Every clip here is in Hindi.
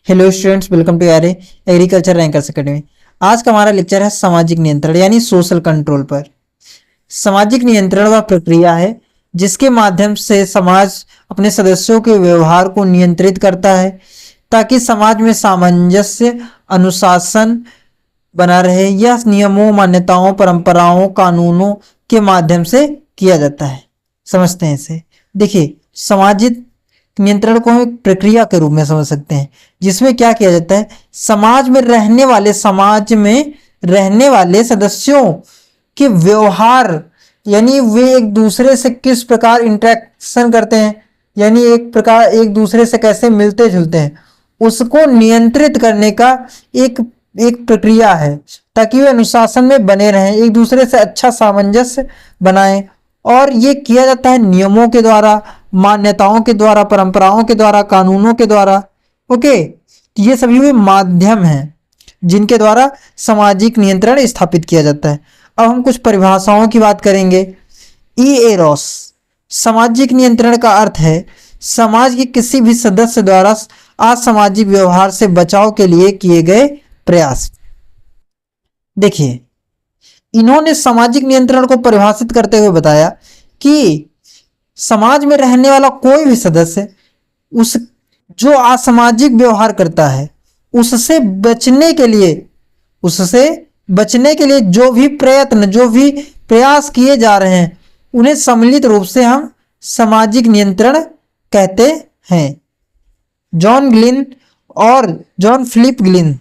हेलो स्टूडेंट्स, वेलकम टू यारे एग्रीकल्चर रैंकर्स अकेडमी। आज का हमारा लेक्चर है सामाजिक नियंत्रण यानी सोशल कंट्रोल पर। सामाजिक नियंत्रण वह प्रक्रिया है जिसके माध्यम से समाज अपने सदस्यों के व्यवहार को नियंत्रित करता है ताकि समाज में सामंजस्य, अनुशासन बना रहे। यह नियमों, मान्यताओं, परंपराओं, कानूनों के माध्यम से किया जाता है। समझते हैं इसे। देखिए, सामाजिक नियंत्रण को हम एक प्रक्रिया के रूप में समझ सकते हैं जिसमें क्या किया जाता है, समाज में रहने वाले सदस्यों के व्यवहार यानी वे एक दूसरे से किस प्रकार इंटरेक्शन करते हैं, यानी एक दूसरे से कैसे मिलते जुलते हैं, उसको नियंत्रित करने का एक प्रक्रिया है ताकि वे अनुशासन में बने रहें, एक दूसरे से अच्छा सामंजस्य बनाएं। और ये किया जाता है नियमों के द्वारा, मान्यताओं के द्वारा, परंपराओं के द्वारा, कानूनों के द्वारा। ओके, ये सभी वे माध्यम हैं जिनके द्वारा सामाजिक नियंत्रण स्थापित किया जाता है। अब हम कुछ परिभाषाओं की बात करेंगे। एरोस सामाजिक नियंत्रण का अर्थ है समाज के किसी भी सदस्य द्वारा असामाजिक व्यवहार से बचाव के लिए किए गए प्रयास। देखिए, इन्होंने सामाजिक नियंत्रण को परिभाषित करते हुए बताया कि समाज में रहने वाला कोई भी सदस्य उस जो असामाजिक व्यवहार करता है उससे बचने के लिए जो भी प्रयास किए जा रहे हैं उन्हें सम्मिलित रूप से हम सामाजिक नियंत्रण कहते हैं। जॉन ग्लिन और जॉन फिलिप ग्लिन।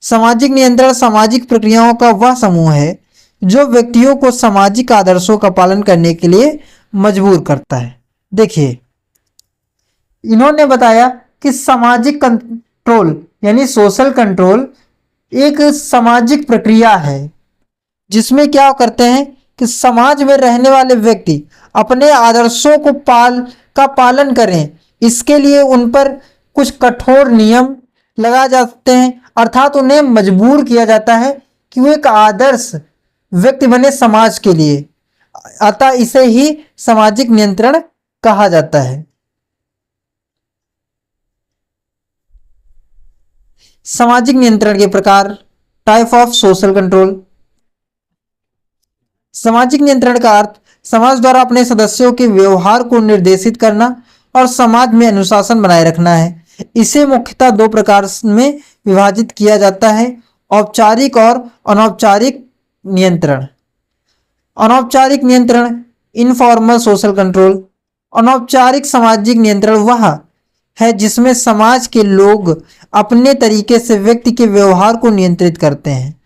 सामाजिक नियंत्रण सामाजिक प्रक्रियाओं का वह समूह है जो व्यक्तियों को सामाजिक आदर्शों का पालन करने के लिए मजबूर करता है। देखिए, इन्होंने बताया कि सामाजिक कंट्रोल यानी सोशल कंट्रोल एक सामाजिक प्रक्रिया है जिसमें क्या करते हैं कि समाज में रहने वाले व्यक्ति अपने आदर्शों का पालन करें। इसके लिए उन पर कुछ कठोर नियम लगाए जाते हैं, अर्थात उन्हें मजबूर किया जाता है कि वो एक आदर्श व्यक्ति बने समाज के लिए। अतः इसे ही सामाजिक नियंत्रण कहा जाता है। सामाजिक नियंत्रण के प्रकार, टाइप ऑफ सोशल कंट्रोल। सामाजिक नियंत्रण का अर्थ समाज द्वारा अपने सदस्यों के व्यवहार को निर्देशित करना और समाज में अनुशासन बनाए रखना है। इसे मुख्यतः दो प्रकार में विभाजित किया जाता है, औपचारिक और अनौपचारिक नियंत्रण। अनौपचारिक नियंत्रण इनफॉर्मल सोशल कंट्रोल। अनौपचारिक सामाजिक नियंत्रण वह है जिसमें समाज के लोग अपने तरीके से व्यक्ति के व्यवहार को नियंत्रित करते हैं।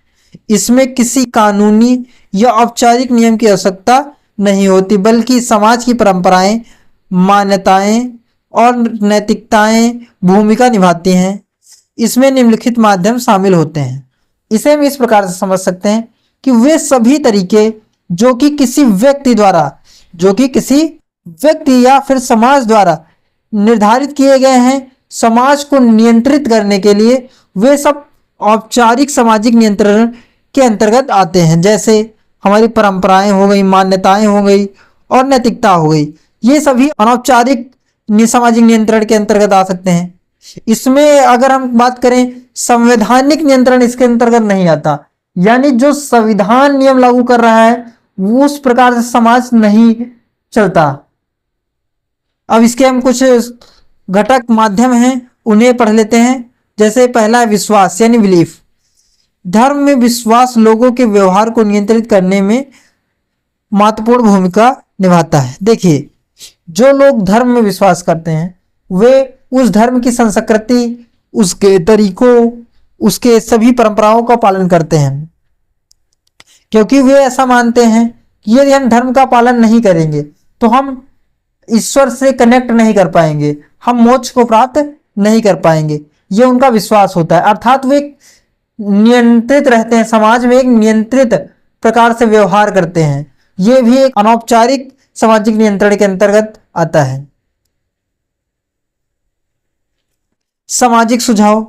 इसमें किसी कानूनी या औपचारिक नियम की आवश्यकता नहीं होती, बल्कि समाज की परंपराएं, मान्यताएं और नैतिकताएं भूमिका निभाती हैं। इसमें निम्नलिखित माध्यम शामिल होते हैं। इसे हम इस प्रकार से समझ सकते हैं कि वे सभी तरीके जो कि किसी व्यक्ति या फिर समाज द्वारा निर्धारित किए गए हैं समाज को नियंत्रित करने के लिए, वे सब औपचारिक सामाजिक नियंत्रण के अंतर्गत आते हैं। जैसे हमारी परंपराएं हो गई, मान्यताएं हो गई और नैतिकता हो गई, ये सभी अनौपचारिक सामाजिक नियंत्रण के अंतर्गत आ सकते हैं। इसमें अगर हम बात करें, संवैधानिक नियंत्रण इसके अंतर्गत नहीं आता, यानी जो संविधान नियम लागू कर रहा है वो उस प्रकार से समाज नहीं चलता। अब इसके हम कुछ घटक माध्यम हैं उन्हें पढ़ लेते हैं। जैसे पहला है विश्वास यानी बिलीफ। धर्म में विश्वास लोगों के व्यवहार को नियंत्रित करने में महत्वपूर्ण भूमिका निभाता है। देखिए, जो लोग धर्म में विश्वास करते हैं वे उस धर्म की संस्कृति, उसके तरीकों, उसके सभी परंपराओं का पालन करते हैं, क्योंकि वे ऐसा मानते हैं कि यदि हम धर्म का पालन नहीं करेंगे तो हम ईश्वर से कनेक्ट नहीं कर पाएंगे, हम मोक्ष को प्राप्त नहीं कर पाएंगे। ये उनका विश्वास होता है, अर्थात वे नियंत्रित रहते हैं, समाज में एक नियंत्रित प्रकार से व्यवहार करते हैं। ये भी एक अनौपचारिक सामाजिक नियंत्रण के अंतर्गत आता है। सामाजिक सुझाव,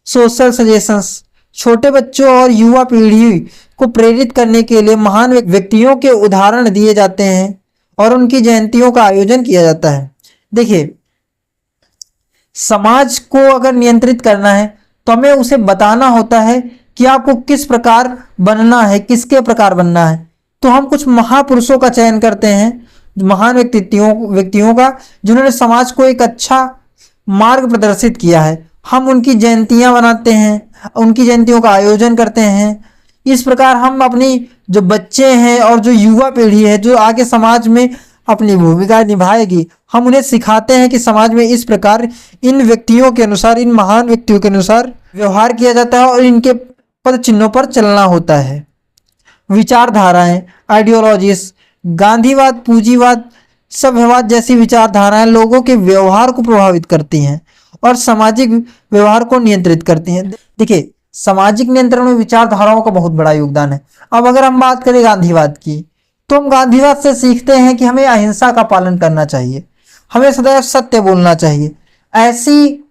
सोशल सजेशंस। छोटे बच्चों और युवा पीढ़ी को प्रेरित करने के लिए महान व्यक्तियों के उदाहरण दिए जाते हैं और उनकी जयंतियों का आयोजन किया जाता है। देखिए, समाज को अगर नियंत्रित करना है तो हमें उसे बताना होता है कि आपको किस प्रकार बनना है, किसके प्रकार बनना है। तो हम कुछ महापुरुषों का चयन करते हैं, महान व्यक्तियों का, जिन्होंने समाज को एक अच्छा मार्ग प्रदर्शित किया है। हम उनकी जयंतियां बनाते हैं, उनकी जयंतियों का आयोजन करते हैं। इस प्रकार हम अपनी जो बच्चे हैं और जो युवा पीढ़ी है जो आगे समाज में अपनी भूमिका निभाएगी, हम उन्हें सिखाते हैं कि समाज में इस प्रकार इन व्यक्तियों के अनुसार, इन महान व्यक्तियों के अनुसार व्यवहार किया जाता है और इनके पद चिन्हों पर चलना होता है। विचारधाराएं, आइडियोलॉजीज, गांधीवाद, पूंजीवाद, सभ्यवाद जैसी विचारधाराएं लोगों के व्यवहार को प्रभावित करती हैं और सामाजिक व्यवहार को नियंत्रित करती हैं। देखिए, सामाजिक नियंत्रण में विचारधाराओं का बहुत बड़ा योगदान है। अब अगर हम बात करें गांधीवाद की, तो हम गांधीवाद से सीखते हैं कि हमें अहिंसा का पालन करना चाहिए, हमें सदैव सत्य बोलना चाहिए। ऐसी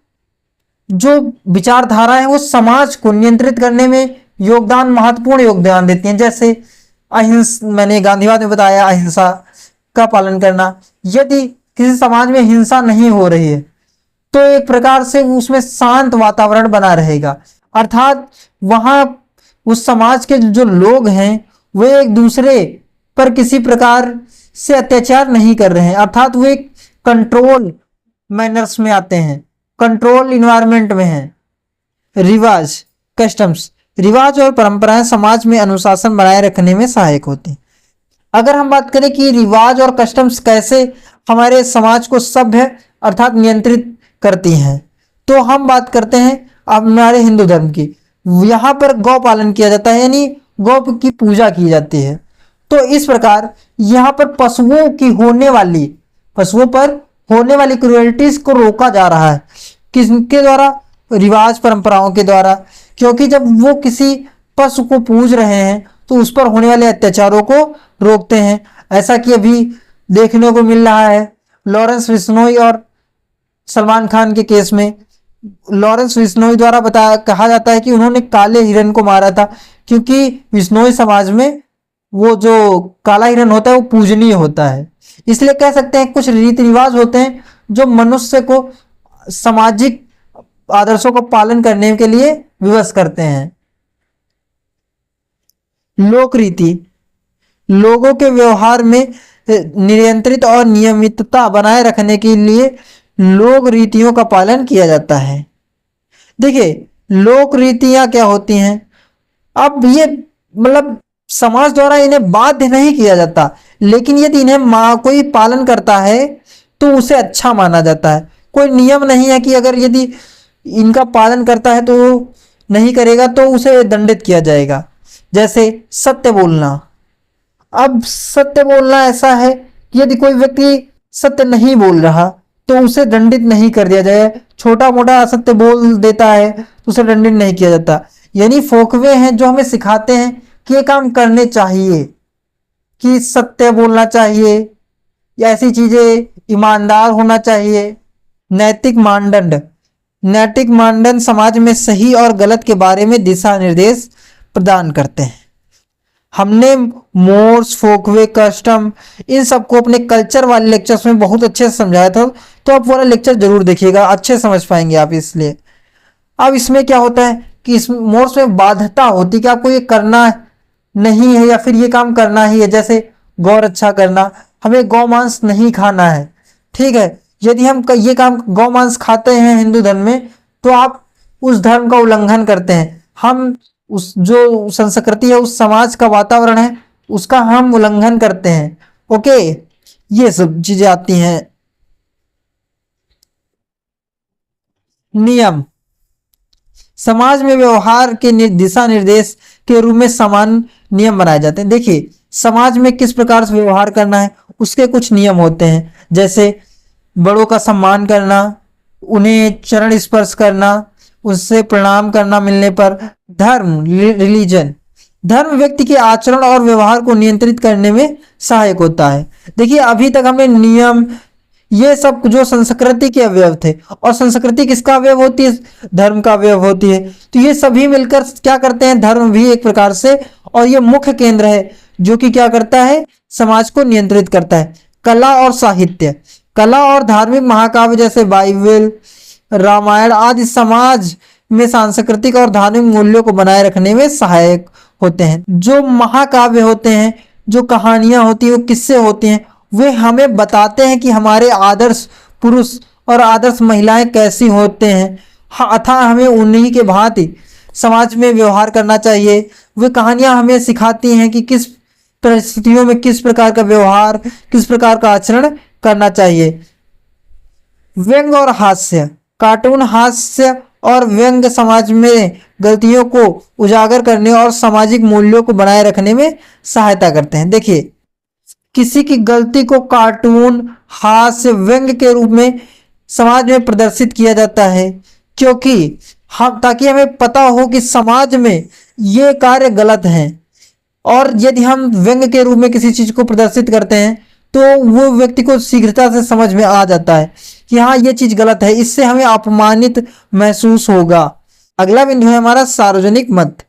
जो विचारधारा है वो समाज को नियंत्रित करने में महत्वपूर्ण योगदान देती हैं। जैसे मैंने गांधीवाद में बताया, अहिंसा का पालन करना। यदि किसी समाज में हिंसा नहीं हो रही है तो एक प्रकार से उसमें शांत वातावरण बना रहेगा, अर्थात वहां उस समाज के जो लोग हैं वे एक दूसरे पर किसी प्रकार से अत्याचार नहीं कर रहे हैं, अर्थात वे कंट्रोल मैनर्स में आते हैं, कंट्रोल इन्वायरमेंट में हैं। रिवाज, कस्टम्स, रिवाज और परंपराएं समाज में अनुशासन बनाए रखने में सहायक होती हैं। अगर हम बात करें कि रिवाज और कस्टम्स कैसे हमारे समाज को सभ्य अर्थात नियंत्रित करती हैं, तो हम बात करते हैं हमारे हिंदू धर्म की। यहाँ पर गौ पालन किया जाता है, यानी गौ की पूजा की जाती है। तो इस प्रकार यहाँ पर पशुओं पर होने वाली क्रूएल्टीज को रोका जा रहा है। किसके द्वारा? रिवाज, परंपराओं के द्वारा। क्योंकि जब वो किसी पशु को पूज रहे हैं तो उस पर होने वाले अत्याचारों को रोकते हैं। ऐसा कि अभी देखने को मिल रहा है लॉरेंस बिश्नोई और सलमान खान के केस में। लॉरेंस बिश्नोई द्वारा कहा जाता है कि उन्होंने काले हिरन को मारा था, क्योंकि बिश्नोई समाज में वो जो काला हिरन होता है वो पूजनीय होता है। इसलिए कह सकते हैं कुछ रीति रिवाज होते हैं जो मनुष्य को सामाजिक आदर्शों को पालन करने के लिए विवश करते हैं। लोक रीति, लोगों के व्यवहार में नियंत्रित और नियमितता बनाए रखने के लिए लोक रीतियों का पालन किया जाता है। देखिए, लोक रीतियां क्या होती हैं? अब ये मतलब समाज द्वारा इन्हें बाध्य नहीं किया जाता, लेकिन यदि इन्हें कोई पालन करता है तो उसे अच्छा माना जाता है। कोई नियम नहीं है कि अगर यदि इनका पालन करता है तो नहीं करेगा तो उसे दंडित किया जाएगा। जैसे सत्य बोलना। अब सत्य बोलना ऐसा है कि यदि कोई व्यक्ति सत्य नहीं बोल रहा तो उसे दंडित नहीं कर दिया जाए। छोटा मोटा असत्य बोल देता है तो उसे दंडित नहीं किया जाता। यानी फोकवे हैं जो हमें सिखाते हैं कि ये काम करने चाहिए, कि सत्य बोलना चाहिए या ऐसी चीजें, ईमानदार होना चाहिए। नैतिक मानदंड, नैतिक मानदंड समाज में सही और गलत के बारे में दिशा निर्देश प्रदान करते हैं। हमने मोर्स, फोकवे, कस्टम इन सबको अपने कल्चर वाले लेक्चर्स में बहुत अच्छे से समझाया था, तो आप वाला लेक्चर जरूर देखिएगा, अच्छे समझ पाएंगे आप। इसलिए अब इसमें क्या होता है कि इस मोर्स में बाध्यता होती है कि आपको ये करना नहीं है या फिर ये काम करना ही है। जैसे गौ रक्षा करना, हमें गौ मांस नहीं खाना है, ठीक है। यदि हम ये काम गौ मांस खाते हैं हिंदू धर्म में तो आप उस धर्म का उल्लंघन करते हैं। हम उस जो संस्कृति है, उस समाज का वातावरण है, उसका हम उल्लंघन करते हैं। ओके, ये सब चीजें आती हैं। नियम, समाज में व्यवहार के दिशा निर्देश के रूप में समान नियम बनाए जाते हैं। देखिए, समाज में किस प्रकार से व्यवहार करना है उसके कुछ नियम होते हैं। जैसे बड़ों का सम्मान करना, उन्हें चरण स्पर्श करना, उससे प्रणाम करना मिलने पर। धर्म, रिलीजन, धर्म व्यक्ति के आचरण और व्यवहार को नियंत्रित करने में सहायक होता है। देखिए, अभी तक हमने नियम, ये सब जो संस्कृति के अवयव थे, और संस्कृति किसका अवयव होती है? धर्म का अवयव होती है। तो ये सभी मिलकर क्या करते हैं? धर्म भी एक प्रकार से, और ये मुख्य केंद्र है जो कि क्या करता है? समाज को नियंत्रित करता है। कला और साहित्य, कला और धार्मिक महाकाव्य जैसे बाइबल, रामायण आदि समाज में सांस्कृतिक और धार्मिक मूल्यों को बनाए रखने में सहायक होते हैं। जो महाकाव्य होते हैं, जो कहानियां होती हैं, वो किस्से होते हैं, वे हमें बताते हैं कि हमारे आदर्श पुरुष और आदर्श महिलाएं कैसी होते हैं, अतः हमें उन्हीं के भांति समाज में व्यवहार करना चाहिए। वे कहानियां हमें सिखाती हैं कि किस परिस्थितियों में किस प्रकार का व्यवहार, किस प्रकार का आचरण करना चाहिए। व्यंग और हास्य, कार्टून हास्य और व्यंग समाज में गलतियों को उजागर करने और सामाजिक मूल्यों को बनाए रखने में सहायता करते हैं। देखिए, किसी की गलती को कार्टून, हास्य, व्यंग के रूप में समाज में प्रदर्शित किया जाता है, क्योंकि हम ताकि हमें पता हो कि समाज में ये कार्य गलत हैं। और यदि हम व्यंग के रूप में किसी चीज को प्रदर्शित करते हैं तो वो व्यक्ति को शीघ्रता से समझ में आ जाता है कि हाँ ये चीज गलत है, इससे हमें अपमानित महसूस होगा। अगला बिंदु है हमारा सार्वजनिक मत।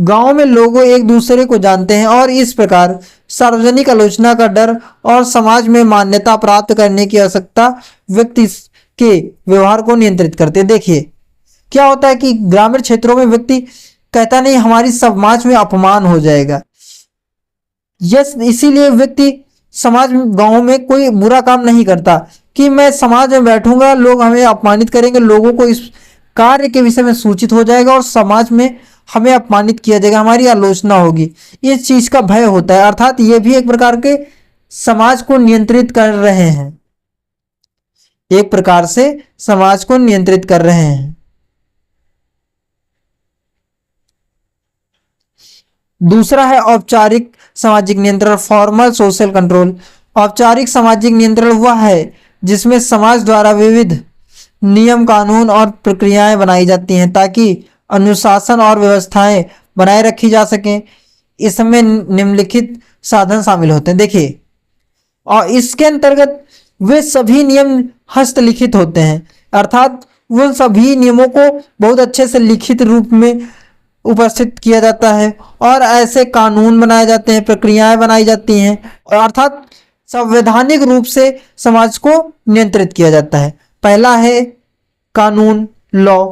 गांव में लोग एक दूसरे को जानते हैं और इस प्रकार सार्वजनिक आलोचना का डर और समाज में मान्यता प्राप्त करने की आवश्यकता व्यक्ति के व्यवहार को नियंत्रित करते हैं। देखिए, क्या होता है कि ग्रामीण क्षेत्रों में व्यक्ति कहता नहीं हमारी समाज में अपमान हो जाएगा, यस, इसीलिए व्यक्ति समाज में, गांव में कोई बुरा काम नहीं करता कि मैं समाज में बैठूंगा, लोग हमें अपमानित करेंगे, लोगों को इस कार्य के विषय में सूचित हो जाएगा और समाज में हमें अपमानित किया जाएगा, हमारी आलोचना होगी, इस चीज का भय होता है। अर्थात ये भी एक प्रकार के समाज को नियंत्रित कर रहे हैं, एक प्रकार से समाज को नियंत्रित कर रहे हैं। दूसरा है औपचारिक सामाजिक नियंत्रण, फॉर्मल सोशल कंट्रोल। औपचारिक सामाजिक नियंत्रण वह है जिसमें समाज द्वारा विविध नियम, कानून और प्रक्रियाएं बनाई जाती हैं ताकि अनुशासन और व्यवस्थाएं बनाए रखी जा सकें। इसमें निम्नलिखित साधन शामिल होते हैं। देखिए, और इसके अंतर्गत वे सभी नियम हस्तलिखित होते हैं, अर्थात उन सभी नियमों को बहुत अच्छे से लिखित रूप में उपस्थित किया जाता है और ऐसे कानून बनाए जाते हैं, प्रक्रियाएं बनाई जाती हैं, अर्थात संवैधानिक रूप से समाज को नियंत्रित किया जाता है। पहला है कानून, लॉ।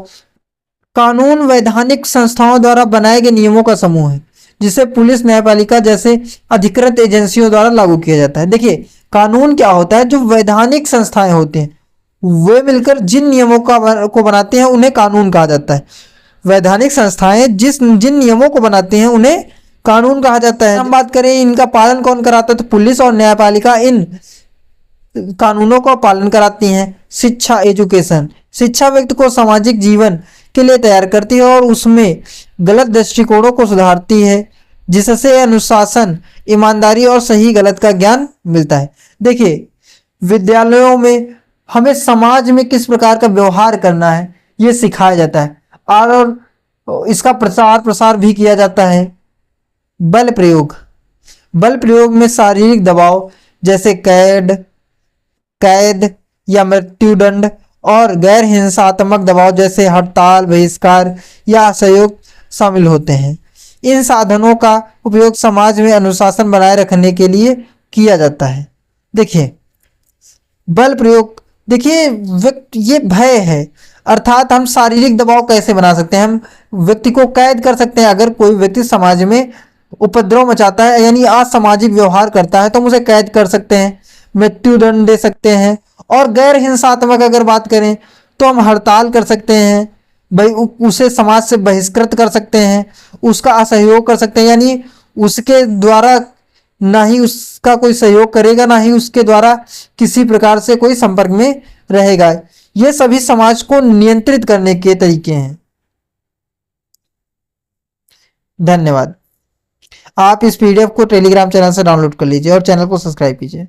कानून वैधानिक संस्थाओं द्वारा बनाए गए नियमों का समूह है जिसे पुलिस, न्यायपालिका जैसे अधिकृत एजेंसियों द्वारा लागू किया जाता है। देखिए, कानून क्या होता है, जो वैधानिक संस्थाएं होती हैं वे मिलकर जिन नियमों को बनाते हैं उन्हें कानून कहा जाता है। वैधानिक संस्थाएं जिन नियमों को बनाते हैं उन्हें कानून कहा जाता है। हम बात करें इनका पालन कौन कराता है, तो पुलिस और न्यायपालिका इन कानूनों का पालन कराती हैं। शिक्षा, एजुकेशन, शिक्षा व्यक्ति को सामाजिक जीवन के लिए तैयार करती है और उसमें गलत दृष्टिकोणों को सुधारती है, जिससे अनुशासन, ईमानदारी और सही गलत का ज्ञान मिलता है। देखिए, विद्यालयों में हमें समाज में किस प्रकार का व्यवहार करना है ये सिखाया जाता है और इसका प्रचार प्रसार भी किया जाता है। बल प्रयोग, बल प्रयोग में शारीरिक दबाव जैसे कैद या मृत्युदंड और गैर हिंसात्मक दबाव जैसे हड़ताल, बहिष्कार या असहयोग शामिल होते हैं। इन साधनों का उपयोग समाज में अनुशासन बनाए रखने के लिए किया जाता है। देखिए, बल प्रयोग, देखिए ये भय है, अर्थात हम शारीरिक दबाव कैसे बना सकते हैं, हम व्यक्ति को कैद कर सकते हैं। अगर कोई व्यक्ति समाज में उपद्रव मचाता है यानी असामाजिक व्यवहार करता है तो हम उसे कैद कर सकते हैं, मृत्युदंड दे सकते हैं। और गैर हिंसात्मक अगर बात करें तो हम हड़ताल कर सकते हैं, भाई उसे समाज से बहिष्कृत कर सकते हैं, उसका असहयोग कर सकते हैं, यानी उसके द्वारा ना ही उसका कोई सहयोग करेगा, ना ही उसके द्वारा किसी प्रकार से कोई संपर्क में रहेगा। ये सभी समाज को नियंत्रित करने के तरीके हैं। धन्यवाद। आप इस पीडीएफ को टेलीग्राम चैनल से डाउनलोड कर लीजिए और चैनल को सब्सक्राइब कीजिए।